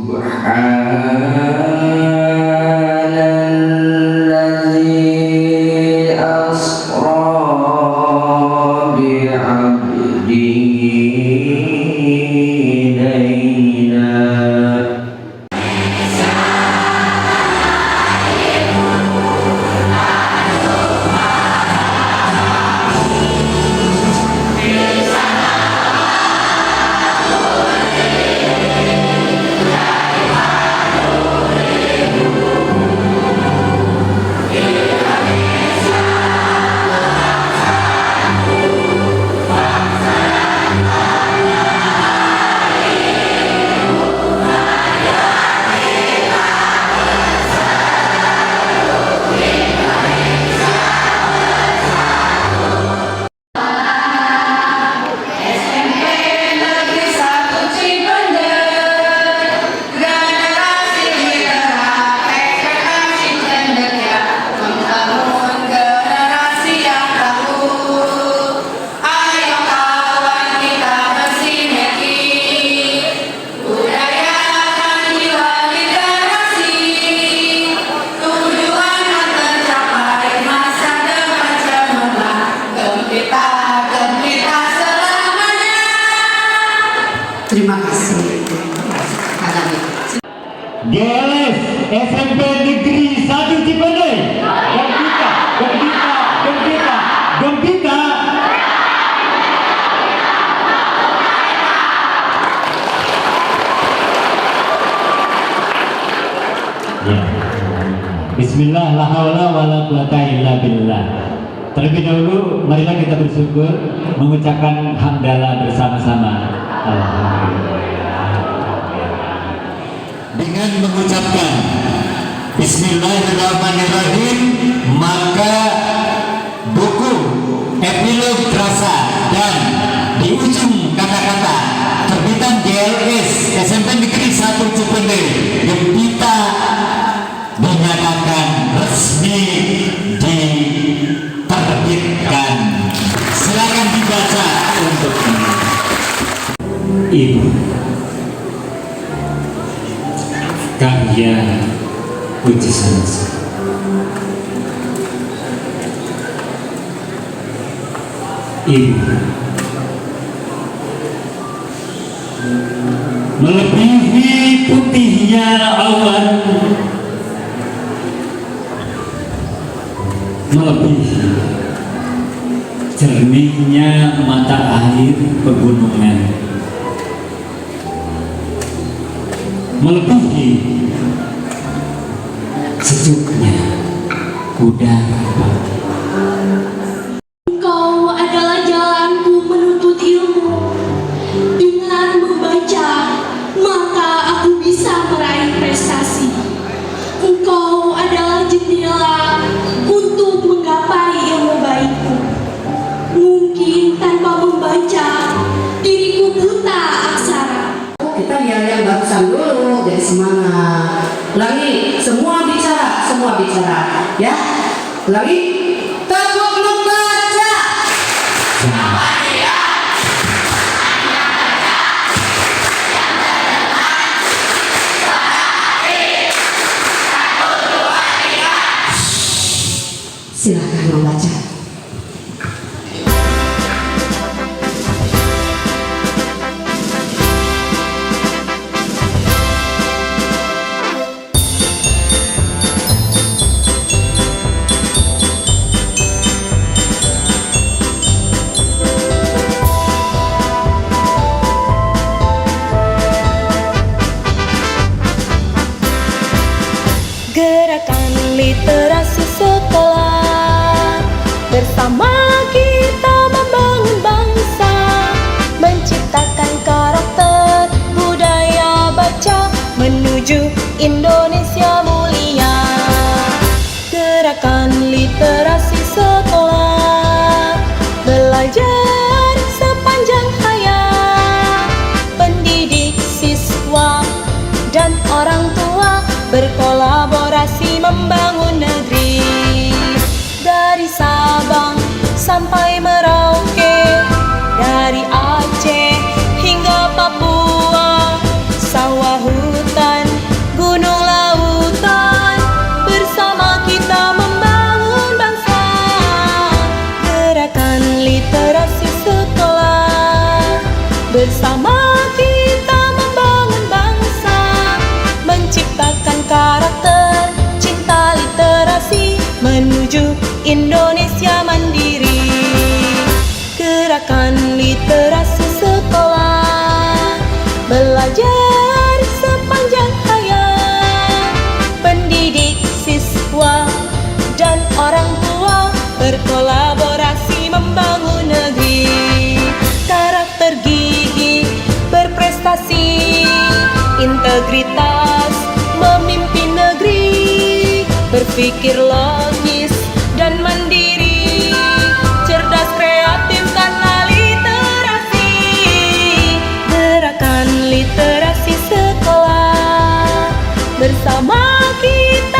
Subhanalladzi asra bi'abdihi laylan. Terima kasih. GLS SMP Negeri 1 Cipendei. Gembira, gembira, gembira, gembira. Ya. Bismillah, la haula wala quwata illa billah. Terlebih dahulu marilah kita bersyukur mengucapkan hamdalah bersama-sama. Dengan mengucapkan Bismillahirrahmanirrahim, maka buku epilog terasa dan di ujung kata-kata terbitan GLS SMP Negeri 1 Cipendei Gembita dinyatakan resmi diterbitkan. Silakan dibaca untuk Ibu. Karya Puji Sanasa. Ibu melebihi putihnya awan, melebihi jernihnya mata air pegunungan, melebihi sejuknya udara. Engkau adalah jalanku menuntut ilmu. Dengan membaca, maka aku bisa meraih prestasi. Engkau adalah jendela untuk menggapai ilmu baikku. Mungkin tanpa membaca, diriku buta aksara. Kita lihat yang barusan dulu, jadi semangat. Lagi, semua bicara, ya. Lagi, tepuk membaca. Silakan membaca. Gerakan literasi sekolah, bersama kita membangun bangsa, menciptakan karakter budaya baca menuju Indonesia mulia. Gerakan literasi sekolah, belajar sepanjang hayat, pendidik, siswa, dan orang tua berkolaborasi membangun negeri. Dari Sabang sampai Merauke, dari Aceh hingga Papua, sawah hutan Bersama kita membangun bangsa, menciptakan karakter cinta literasi menuju Indonesia mandiri. Gerakan literasi sekolah, belajar sepanjang hayat, pendidik, siswa, dan orang tua berkolaborasi membangun negeri. Karakter gigih, berprestasi, integritas, memimpin negeri, berpikir logis dan mandiri, cerdas kreatif karena literasi. Gerakan literasi sekolah, bersama kita